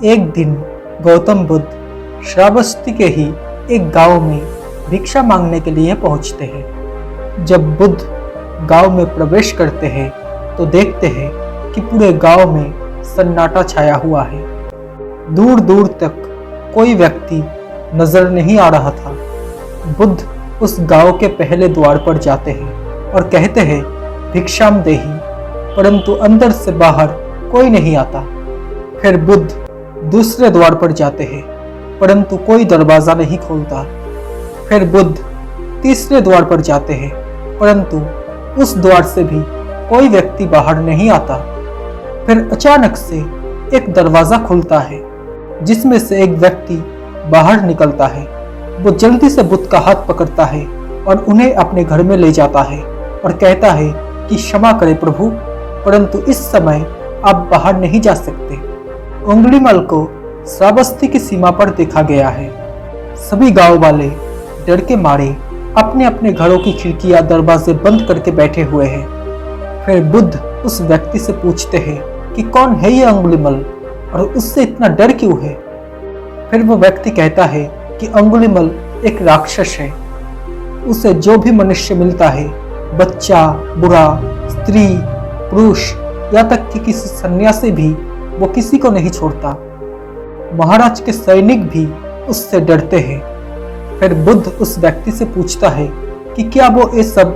एक दिन गौतम बुद्ध श्रावस्ती के ही एक गांव में भिक्षा मांगने के लिए पहुंचते हैं। जब बुद्ध गांव में प्रवेश करते हैं तो देखते हैं कि पूरे गांव में सन्नाटा छाया हुआ है। दूर दूर तक कोई व्यक्ति नजर नहीं आ रहा था। बुद्ध उस गांव के पहले द्वार पर जाते हैं और कहते हैं भिक्षाम देहि, परंतु अंदर से बाहर कोई नहीं आता। फिर बुद्ध दूसरे द्वार पर जाते हैं परंतु कोई दरवाजा नहीं खोलता। फिर बुद्ध तीसरे द्वार पर जाते हैं परंतु उस द्वार से भी कोई व्यक्ति बाहर नहीं आता। फिर अचानक से एक दरवाजा खुलता है जिसमें से एक व्यक्ति बाहर निकलता है। वो जल्दी से बुद्ध का हाथ पकड़ता है और उन्हें अपने घर में ले जाता है और कहता है कि क्षमा करें प्रभु, परंतु इस समय आप बाहर नहीं जा सकते। उंगलीमल को श्रावस्ती की सीमा पर देखा गया है। सभी गांव वाले डर के मारे अपने अपने घरों की खिड़कियां दरवाजे बंद करके बैठे हुए हैं। फिर बुद्ध उस व्यक्ति से पूछते हैं कि कौन है ये अंगुलीमल और उससे इतना डर क्यों है। फिर वो व्यक्ति कहता है कि अंगुलीमल एक राक्षस है। उसे जो भी मनुष्य मिलता है, बच्चा, बुरा, स्त्री, पुरुष, या तक कि किसी सन्यासी भी, वो किसी को नहीं छोड़ता। महाराज के सैनिक भी उससे डरते हैं। फिर बुद्ध उस व्यक्ति से पूछता है कि क्या वो ये सब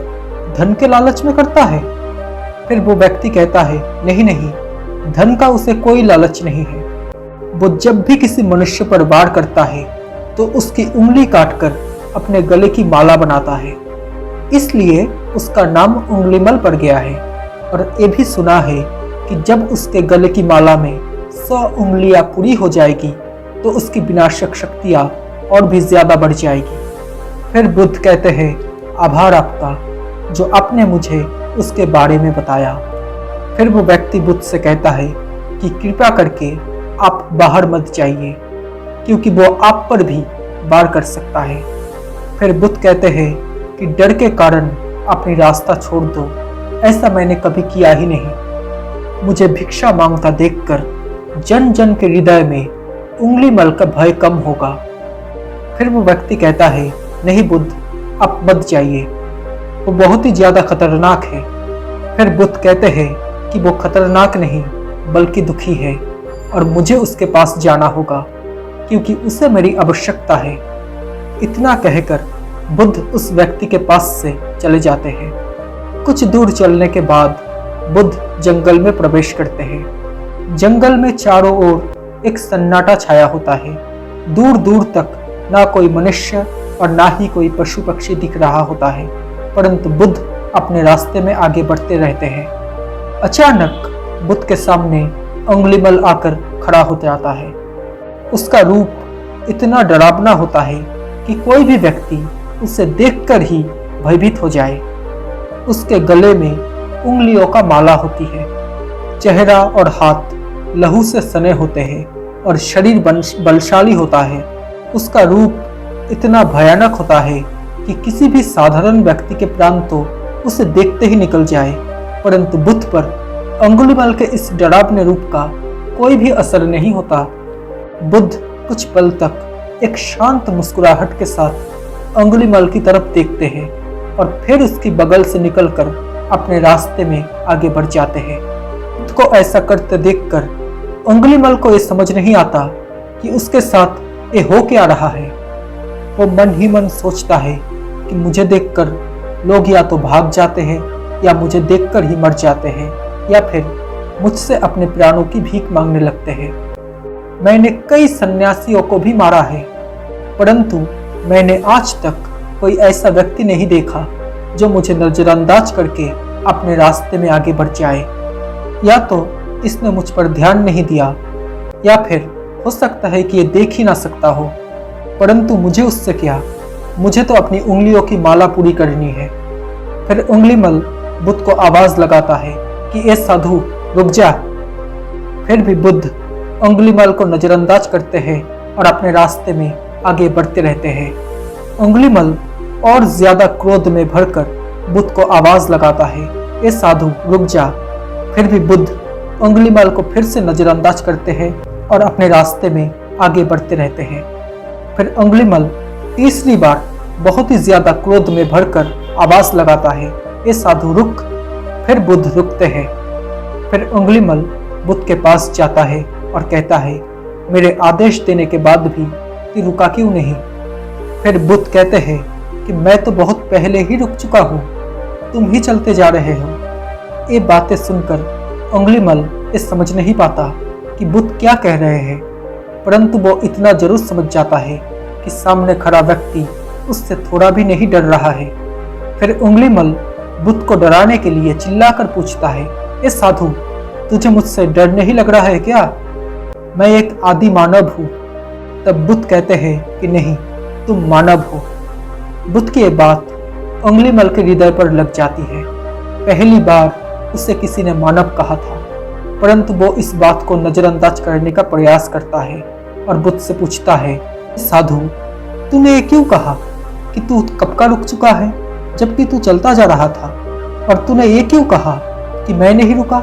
धन के लालच में करता है। फिर वो व्यक्ति कहता है नहीं नहीं, धन का उसे कोई लालच नहीं है। वो जब भी किसी मनुष्य पर वार करता है तो उसकी उंगली काटकर अपने गले की माला बनाता है, इसलिए उसका नाम उंगलीमल पड़ गया है। और ये भी सुना है कि जब उसके गले की माला में 100 उंगलियां पूरी हो जाएगी तो उसकी विनाशक शक्तियां और भी ज्यादा बढ़ जाएगी। फिर बुद्ध कहते हैं आभार आपका जो आपने मुझे उसके बारे में बताया। फिर वो व्यक्ति बुद्ध से कहता है कि कृपा करके आप बाहर मत जाइए क्योंकि वो आप पर भी वार कर सकता है। फिर बुद्ध कहते हैं कि डर के कारण अपनी रास्ता छोड़ दो, ऐसा मैंने कभी किया ही नहीं। मुझे भिक्षा मांगता देखकर जन जन के हृदय में उंगलीमल का भय कम होगा। फिर वो व्यक्ति कहता है नहीं बुद्ध, आप मत जाइए, वो बहुत ही ज्यादा खतरनाक है। फिर बुद्ध कहते हैं कि वो खतरनाक नहीं बल्कि दुखी है और मुझे उसके पास जाना होगा क्योंकि उसे मेरी आवश्यकता है। इतना कहकर बुद्ध उस व्यक्ति के पास से चले जाते हैं। कुछ दूर चलने के बाद बुद्ध जंगल में प्रवेश करते हैं। जंगल में चारों ओर एक सन्नाटा छाया होता है। दूर दूर तक ना कोई मनुष्य और ना ही कोई पशु पक्षी दिख रहा होता है, परंतु बुद्ध अपने रास्ते में आगे बढ़ते रहते हैं। अचानक बुद्ध के सामने उंगलीमल आकर खड़ा हो जाता है। उसका रूप इतना डरावना होता है कि कोई भी व्यक्ति उसे देखकर ही भयभीत हो जाए। उसके गले में उंगलियों का माला होती है। चेहरा और हाथ लहू से सने होते हैं और शरीर बलशाली होता है। उसका रूप इतना भयानक होता है कि किसी भी साधारण व्यक्ति के प्राण तो उसे देखते ही निकल जाए, परंतु बुद्ध पर अंगुलीमल के इस डरावने रूप का कोई भी असर नहीं होता। बुद्ध कुछ पल तक एक शांत मुस्कुराहट के साथ अंगुलीमल की तरफ देखते हैं और फिर उसकी बगल से निकलकर अपने रास्ते में आगे बढ़ जाते हैं। बुद्ध को ऐसा करते देखकर उंगलीमल को ये समझ नहीं आता कि उसके साथ ये हो क्या रहा है। वो मन ही मन सोचता है कि मुझे देखकर लोग या तो भाग जाते हैं या मुझे देखकर ही मर जाते हैं या फिर मुझसे अपने प्राणों की भीख मांगने लगते हैं। मैंने कई सन्यासियों को भी मारा है, परंतु मैंने आज तक कोई ऐसा व्यक्ति नहीं देखा जो मुझे नजरअंदाज करके अपने रास्ते में आगे बढ़ जाए। या तो इसने मुझ पर ध्यान नहीं दिया या फिर हो सकता है कि ये देख ही ना सकता हो, परंतु मुझे उससे क्या, मुझे तो अपनी उंगलियों की माला पूरी करनी है। फिर उंगलीमल बुद्ध को आवाज लगाता है कि ए साधु रुक जा। फिर भी बुद्ध उंगलीमल को नजरअंदाज करते हैं और अपने रास्ते में आगे बढ़ते रहते हैं। उंगलीमल और ज्यादा क्रोध में भरकर बुद्ध को आवाज लगाता है ए साधु रुक जा। फिर भी बुद्ध उंगलीमल को फिर से नजरअंदाज करते हैं और अपने रास्ते में आगे बढ़ते रहते हैं। फिर अंगुलीमाल तीसरी बार बहुत ही ज्यादा क्रोध में भरकर आवाज लगाता है, ये साधु रुक। फिर बुद्ध रुकते हैं। फिर अंगुलीमाल बुद्ध के पास जाता है और कहता है, मेरे आदेश देने के बाद भी तू रुका क्यों नहीं? फिर बुद्ध कहते हैं कि मैं तो बहुत पहले ही रुक चुका हूँ, तुम ही चलते जा रहे हो। ये बातें सुनकर अंगुलीमाल ये समझ नहीं पाता कि बुद्ध क्या कह रहे हैं, परंतु वो इतना जरूर समझ जाता है कि सामने खड़ा व्यक्ति उससे थोड़ा भी नहीं डर रहा है। फिर अंगुलीमाल बुद्ध को डराने के लिए चिल्लाकर पूछता है, ये साधु, तुझे मुझसे डर नहीं लग रहा है क्या? मैं एक आदि मानव हूँ। तब बुद्ध कहते हैं कि नहीं, तुम मानव हो। बुद्ध की ये बात अंगुलीमाल के हृदय पर लग जाती है। पहली बार उसे किसी ने मानव कहा था, परंतु वो इस बात को नजरअंदाज करने का प्रयास करता है और बुद्ध से पूछता है, साधु, तूने ये क्यों कहा कि तू कब का रुक चुका है, जबकि तू चलता जा रहा था? और तूने ये क्यों कहा कि मैं नहीं रुका?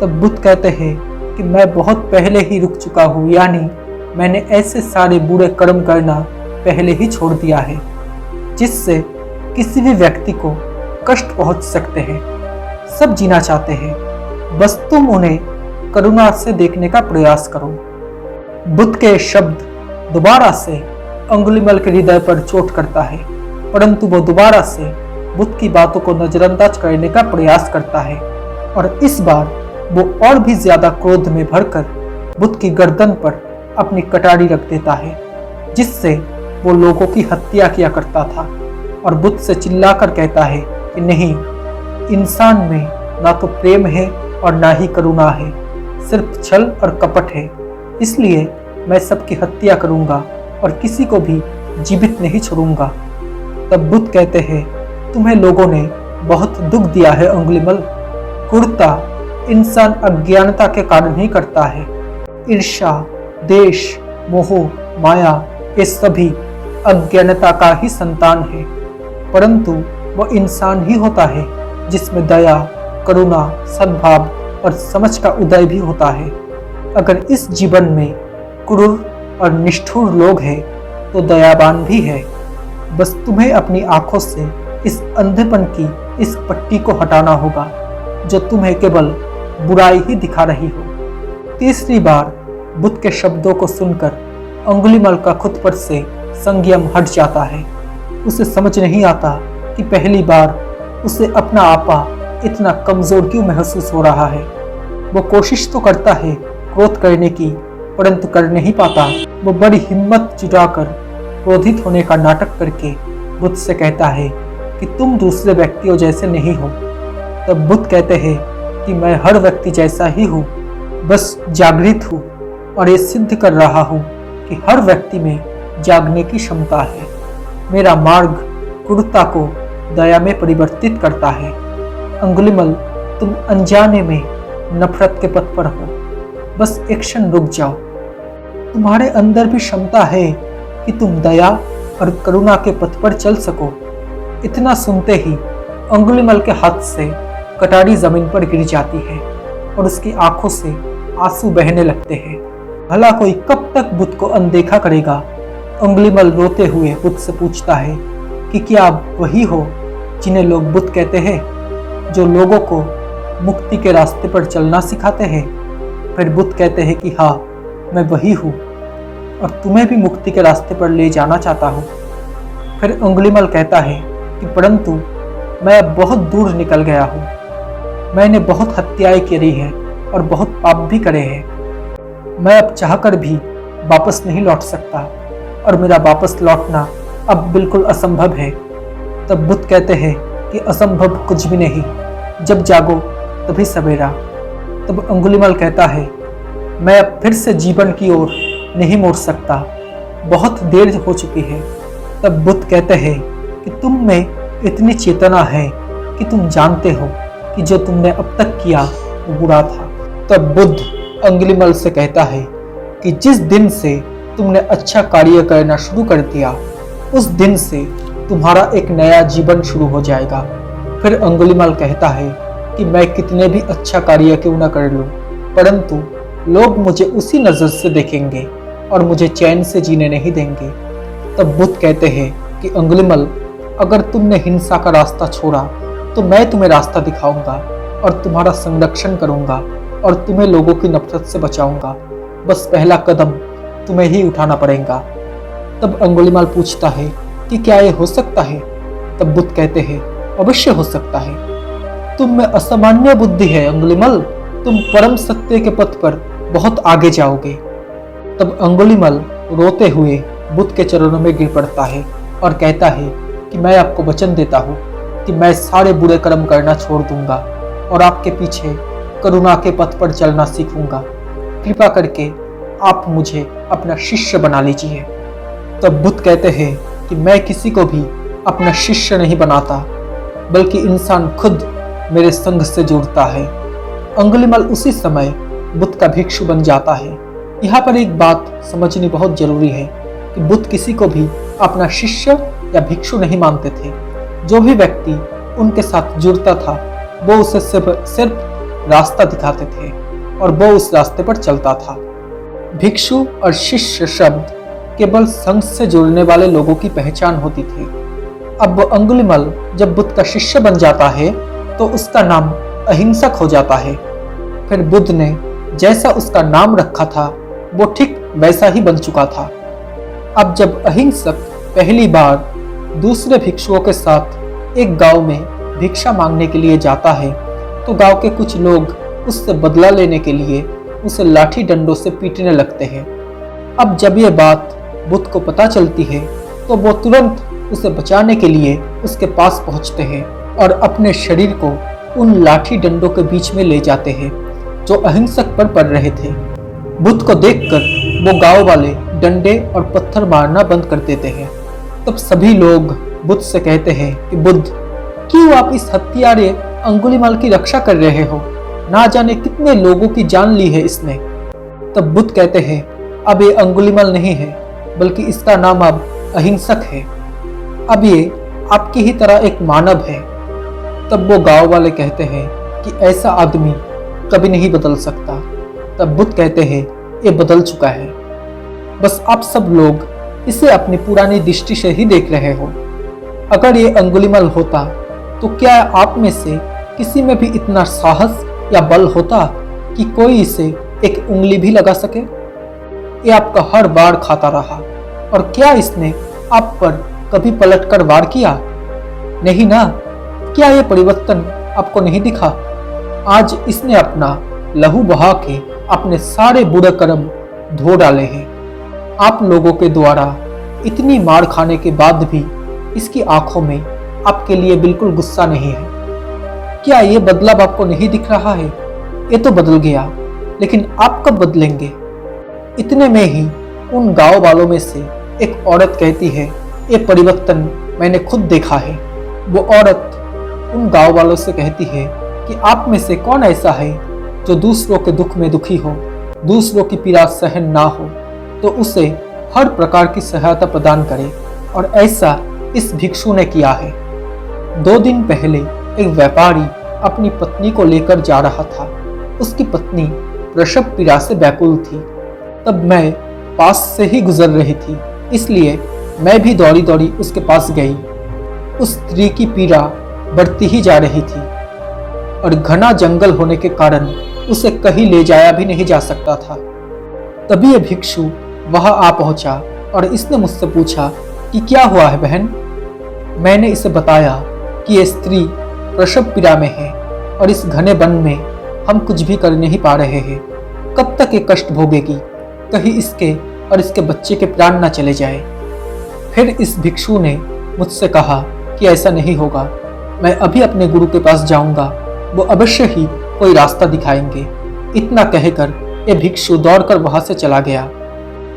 तब बुद्ध कहते हैं कि मैं बहुत पहले ही रुक चुका हूँ, यानी मैंने ऐसे सारे बुरे कर्म करना पहले ही छोड़ दिया है जिससे किसी भी व्यक्ति को कष्ट पहुंच सकते हैं। सब जीना चाहते हैं, बस तुम उन्हें करुणा से देखने का प्रयास करो। बुद्ध के शब्द दोबारा से अंगुलीमाल के हृदय पर चोट करता है, परंतु वो दोबारा से बुद्ध की बातों को नजरअंदाज करने का प्रयास करता है और इस बार वो और भी ज्यादा क्रोध में भरकर बुद्ध की गर्दन पर अपनी कटारी रख देता है, जिससे वो लोगों की हत्या किया करता था और बुद्ध से चिल्लाकर कहता है कि नहीं, इंसान में ना तो प्रेम है और ना ही करुणा है, सिर्फ छल और कपट है। इसलिए मैं सबकी हत्या करूंगा और किसी को भी जीवित नहीं छोड़ूंगा। तब बुद्ध कहते हैं, तुम्हें लोगों ने बहुत दुख दिया है अंगुलीमाल। क्रूरता इंसान अज्ञानता के कारण ही करता है। ईर्ष्या, देश, मोह, माया, ये सभी अज्ञानता का ही संतान है, परंतु वह इंसान ही होता है जिसमें दया, करुणा, सद्भाव और समझ का उदय भी होता है। अगर इस जीवन में क्रूर और निष्ठुर लोग हैं तो दयावान भी है। बस तुम्हें अपनी आंखों से इस अंधेपन की इस पट्टी को हटाना होगा जो तुम्हें केवल बुराई ही दिखा रही हो। तीसरी बार बुद्ध के शब्दों को सुनकर अंगुलीमाल का खुद पर से संयम हट जाता है। उसे समझ नहीं आता कि पहली बार उसे अपना आपा इतना कमजोर क्यों महसूस हो रहा है। वो कोशिश तो करता है क्रोध करने की, परंतु कर नहीं पाता। वो बड़ी हिम्मत जुटाकर क्रोधित होने का नाटक करके बुद्ध से कहता है कि तुम दूसरे व्यक्तियों जैसे नहीं हो। तब बुद्ध कहते हैं कि मैं हर व्यक्ति जैसा ही हूँ, बस जागृत हूँ और ये सिद्ध कर रहा हूँ कि हर व्यक्ति में जागने की क्षमता है। मेरा मार्ग क्रूरता को दया में परिवर्तित करता है। अंगुलीमाल, तुम अनजाने में नफरत के पथ पर हो, बस एक क्षण रुक जाओ। तुम्हारे अंदर भी क्षमता है कि तुम दया और करुणा के पथ पर चल सको। इतना सुनते ही अंगुलीमाल के हाथ से कटारी जमीन पर गिर जाती है और उसकी आंखों से आंसू बहने लगते हैं। भला कोई कब तक बुद्ध को अनदेखा करेगा? अंगुलीमाल रोते हुए बुद्ध से पूछता है कि क्या आप वही हो जिन्हें लोग बुद्ध कहते हैं, जो लोगों को मुक्ति के रास्ते पर चलना सिखाते हैं? फिर बुद्ध कहते हैं कि हाँ, मैं वही हूँ और तुम्हें भी मुक्ति के रास्ते पर ले जाना चाहता हूँ। फिर अंगुलीमाल कहता है कि परंतु मैं अब बहुत दूर निकल गया हूँ। मैंने बहुत हत्याएं करी हैं और बहुत पाप भी करे हैं। मैं अब चाहकर भी वापस नहीं लौट सकता और मेरा वापस लौटना अब बिल्कुल असंभव है। तब बुद्ध कहते हैं कि असंभव कुछ भी नहीं, जब जागो तभी सवेरा। तब अंगुलीमाल कहता है, मैं अब फिर से जीवन की ओर नहीं मोड़ सकता, बहुत देर हो चुकी है। तब बुद्ध कहते हैं कि तुम में इतनी चेतना है कि तुम जानते हो कि जो तुमने अब तक किया वो बुरा था। तब बुद्ध अंगुलीमाल से कहता है कि जिस दिन से तुमने अच्छा कार्य करना शुरू कर दिया, उस दिन से तुम्हारा एक नया जीवन शुरू हो जाएगा। फिर अंगुलीमाल कहता है कि मैं कितने भी अच्छा कार्य क्यों न कर लूं, परंतु लोग मुझे उसी नजर से देखेंगे और मुझे चैन से जीने नहीं देंगे। तब बुद्ध कहते हैं कि अंगुलिमल, अगर तुमने हिंसा का रास्ता छोड़ा तो मैं तुम्हें रास्ता दिखाऊंगा और तुम्हारा संरक्षण करूंगा और तुम्हें लोगों की नफरत से बचाऊंगा। बस पहला कदम तुम्हें ही उठाना पड़ेगा। तब अंगुलिमाल पूछता है कि क्या ये हो सकता है? तब बुद्ध कहते हैं, अवश्य हो सकता है। तुम में असामान्य बुद्धि है अंगुलिमल, तुम परम सत्य के पथ पर बहुत आगे जाओगे। तब अंगुलिमल रोते हुए बुद्ध के चरणों में गिर पड़ता है और कहता है कि मैं आपको वचन देता हूँ कि मैं सारे बुरे कर्म करना छोड़ दूंगा और आपके पीछे करुणा के पथ पर चलना सीखूंगा। कृपा करके आप मुझे अपना शिष्य बना लीजिए। तब बुद्ध कहते हैं कि मैं किसी को भी अपना शिष्य नहीं बनाता, बल्कि इंसान खुद मेरे संग से जुड़ता है। अंगुलिमाल उसी समय बुद्ध का भिक्षु बन जाता है। यहाँ पर एक बात समझनी बहुत जरूरी है कि बुद्ध किसी को भी अपना शिष्य या भिक्षु नहीं मानते थे। जो भी व्यक्ति उनके साथ जुड़ता था वो उसे सिर्फ रास्ता दिखाते थे और वो उस रास्ते पर चलता था। भिक्षु और शिष्य शब्द केवल संघ से जुड़ने वाले लोगों की पहचान होती थी। अब वो अंगुलिमाल जब बुद्ध का शिष्य बन जाता है तो उसका नाम अहिंसक हो जाता है। फिर बुद्ध ने जैसा उसका नाम रखा था वो ठीक वैसा ही बन चुका था। अब जब अहिंसक पहली बार दूसरे भिक्षुओं के साथ एक गांव में भिक्षा मांगने के लिए जाता है तो गांव के कुछ लोग उससे बदला लेने के लिए उसे लाठी डंडों से पीटने लगते हैं। अब जब ये बात बुद्ध को पता चलती है तो वो तुरंत उसे बचाने के लिए उसके पास पहुंचते हैं और अपने शरीर को उन लाठी डंडों के बीच में ले जाते हैं जो अहिंसक पर पड़ रहे थे। बुद्ध को देखकर वो गांव वाले डंडे और पत्थर मारना बंद कर देते हैं। तब सभी लोग बुद्ध से कहते हैं कि बुद्ध, क्यों आप इस हत्यारे अंगुलिमाल की रक्षा कर रहे हो? ना जाने कितने लोगों की जान ली है इसने। तब बुद्ध कहते हैं, अब ये अंगुलिमाल नहीं है, बल्कि इसका नाम अब अहिंसक है। अब ये आपकी ही तरह एक मानव है। तब वो गांव वाले कहते हैं कि ऐसा आदमी कभी नहीं बदल सकता। तब बुद्ध कहते हैं, ये बदल चुका है, बस आप सब लोग इसे अपनी पुरानी दृष्टि से ही देख रहे हो। अगर ये अंगुलिमाल होता तो क्या आप में से किसी में भी इतना साहस या बल होता कि कोई इसे एक उंगली भी लगा सके? ये आपका हर बार खाता रहा, और क्या इसने आप पर कभी पलटकर वार किया? नहीं ना। क्या ये परिवर्तन आपको नहीं दिखा? आज इसने अपना लहू बहा के अपने सारे बुरे कर्म धो डाले हैं। आप लोगों के द्वारा इतनी मार खाने के बाद भी इसकी आंखों में आपके लिए बिल्कुल गुस्सा नहीं है। क्या ये बदलाव आपको नहीं दिख रहा है? ये तो बदल गया, लेकिन आप कब बदलेंगे? इतने में ही उन गांव वालों में से एक औरत कहती है, ये परिवर्तन मैंने खुद देखा है। वो औरत उन गांव वालों से कहती है कि आप में से कौन ऐसा है जो दूसरों के दुख में दुखी हो, दूसरों की पीड़ा सहन ना हो तो उसे हर प्रकार की सहायता प्रदान करे, और ऐसा इस भिक्षु ने किया है। 2 दिन पहले एक व्यापारी अपनी पत्नी को लेकर जा रहा था। उसकी पत्नी प्रसव पीड़ा से व्याकुल थी। तब मैं पास से ही गुजर रही थी, इसलिए मैं भी दौड़ी दौड़ी उसके पास गई। उस स्त्री की पीड़ा बढ़ती ही जा रही थी और घना जंगल होने के कारण उसे कहीं ले जाया भी नहीं जा सकता था। तभी यह भिक्षु वहां आ पहुंचा और इसने मुझसे पूछा कि क्या हुआ है बहन। मैंने इसे बताया कि यह स्त्री प्रसव पीड़ा में है और इस घने वन में हम कुछ भी कर नहीं पा रहे हैं। कब तक ये कष्ट भोगेगी? कहीं इसके और इसके बच्चे के प्राण न चले जाए। फिर इस भिक्षु ने मुझसे कहा कि ऐसा नहीं होगा, मैं अभी अपने गुरु के पास जाऊंगा, वो अवश्य ही कोई रास्ता दिखाएंगे। इतना कहकर ये भिक्षु दौड़कर वहां से चला गया।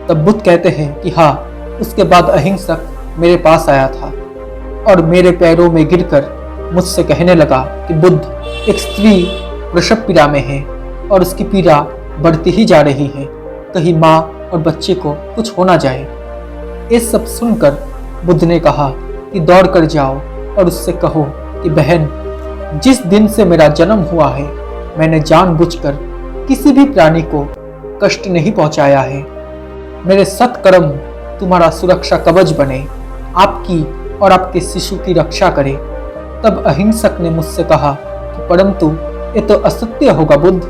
तब बुद्ध कहते हैं कि हाँ, उसके बाद अहिंसक मेरे पास आया था और मेरे पैरों में गिरकर मुझसे कहने लगा कि बुद्ध, एक स्त्री प्रसव पीड़ा में है और उसकी पीड़ा बढ़ती ही जा रही है, कहीं माँ और बच्चे को कुछ हो ना जाए। ये सब सुनकर बुद्ध ने कहा कि दौड़ कर जाओ और उससे कहो कि बहन, जिस दिन से मेरा जन्म हुआ है मैंने जानबूझकर किसी भी प्राणी को कष्ट नहीं पहुंचाया है। मेरे सत्कर्म तुम्हारा सुरक्षा कवच बने, आपकी और आपके शिशु की रक्षा करे। तब अहिंसक ने मुझसे कहा कि परंतु ये तो असत्य होगा बुद्ध।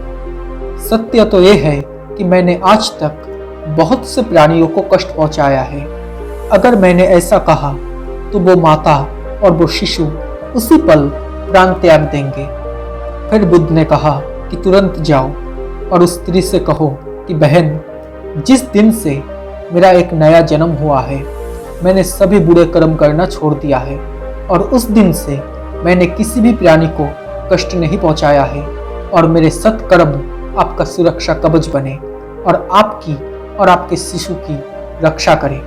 सत्य तो ये है कि मैंने आज तक बहुत से प्राणियों को कष्ट पहुंचाया है। अगर मैंने ऐसा कहा तो वो माता और वो शिशु उसी पल प्राण त्याग देंगे। फिर बुद्ध ने कहा कि तुरंत जाओ और उस स्त्री से कहो कि बहन, जिस दिन से मेरा एक नया जन्म हुआ है मैंने सभी बुरे कर्म करना छोड़ दिया है और उस दिन से मैंने किसी भी प्राणी को कष्ट नहीं पहुंचाया है और मेरे सत्कर्म आपका सुरक्षा कवच बने और आपकी और आपके शिशु की रक्षा करे।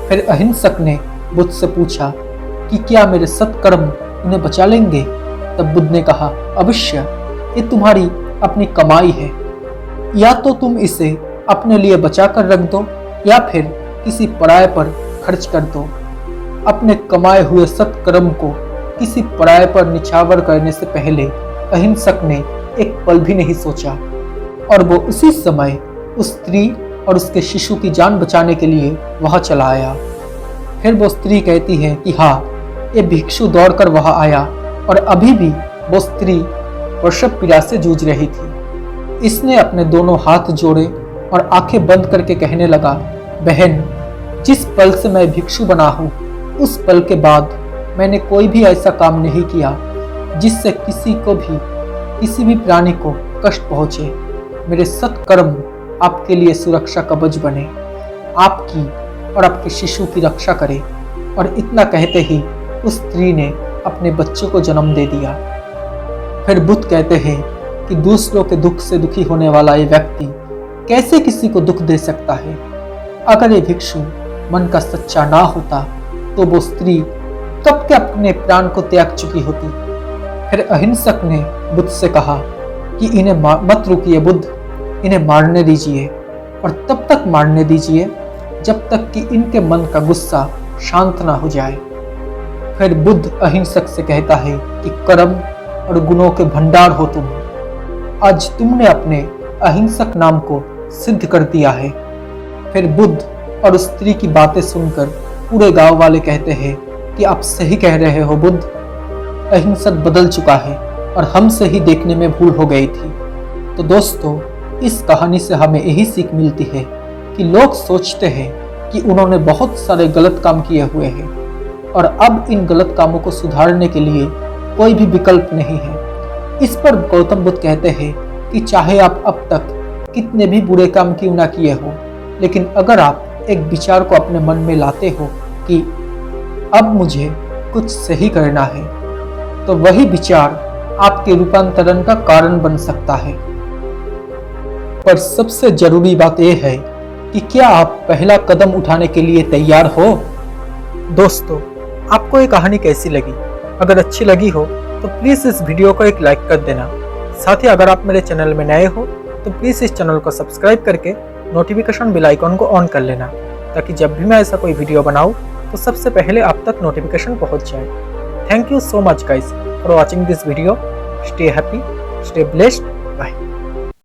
फिर अहिंसक ने बुद्ध से पूछा कि क्या मेरे सत्कर्म उन्हें बचा लेंगे? तब बुद्ध ने कहा, अवश्य, ये तुम्हारी अपनी कमाई है। या तो तुम इसे अपने लिए बचा कर रख दो या फिर किसी पराये पर खर्च कर दो। अपने कमाए हुए सत्कर्म को किसी पराये पर निछावर करने से पहले अहिंसक ने एक पल भी नहीं सोचा और वो उसी समय उस स्त्री और उसके शिशु की जान बचाने के लिए वहां चला आया। फिर वो स्त्री कहती है कि हाँ, ये भिक्षु दौड़कर वहां आया और अभी भी वो स्त्री प्रसव पीड़ा से जूझ रही थी। इसने अपने दोनों हाथ जोड़े और आंखें बंद करके कहने लगा, बहन, जिस पल से मैं भिक्षु बना हूँ उस पल के बाद मैंने कोई भी ऐसा काम नहीं किया जिससे किसी भी प्राणी को कष्ट पहुंचे। मेरे सत्कर्म आपके लिए सुरक्षा कवच बने, आपकी और आपके शिशु की रक्षा करे। और इतना कहते ही उस स्त्री ने अपने बच्चे को जन्म दे दिया। फिर बुद्ध कहते हैं कि दूसरों के दुख से दुखी होने वाला ये व्यक्ति कैसे किसी को दुख दे सकता है। अगर ये भिक्षु मन का सच्चा ना होता तो वो स्त्री कब के अपने प्राण को त्याग चुकी होती। फिर अहिंसक ने बुद्ध से कहा कि इन्हें मत रुकिए बुद्ध, इन्हें मारने दीजिए और तब तक मारने दीजिए जब तक कि इनके मन का गुस्सा शांत ना हो जाए। फिर बुद्ध अहिंसक से कहता है कि कर्म और गुणों के भंडार हो तुम। आज तुमने अपने अहिंसक नाम को सिद्ध कर दिया है। फिर बुद्ध और उस स्त्री की बातें सुनकर पूरे गांव वाले कहते हैं कि आप सही कह रहे हो बुद्ध, अहिंसक बदल चुका है और हमसे ही देखने में भूल हो गई थी। तो दोस्तों, इस कहानी से हमें यही सीख मिलती है कि लोग सोचते हैं कि उन्होंने बहुत सारे गलत काम किए हुए हैं और अब इन गलत कामों को सुधारने के लिए कोई भी विकल्प नहीं है। इस पर गौतम बुद्ध कहते हैं कि चाहे आप अब तक कितने भी बुरे काम क्यों ना किए हो, लेकिन अगर आप एक विचार को अपने मन में लाते हो कि अब मुझे कुछ सही करना है, तो वही विचार आपके रूपांतरण का कारण बन सकता है। पर सबसे जरूरी बात यह है कि क्या आप पहला कदम उठाने के लिए तैयार हो? दोस्तों, आपको ये कहानी कैसी लगी? अगर अच्छी लगी हो तो प्लीज़ इस वीडियो को एक लाइक कर देना। साथ ही अगर आप मेरे चैनल में नए हो तो प्लीज़ इस चैनल को सब्सक्राइब करके नोटिफिकेशन बेल आइकॉन को ऑन कर लेना, ताकि जब भी मैं ऐसा कोई वीडियो बनाऊं तो सबसे पहले आप तक नोटिफिकेशन पहुंच जाए। Thank you so much guys for watching this video. Stay happy, stay blessed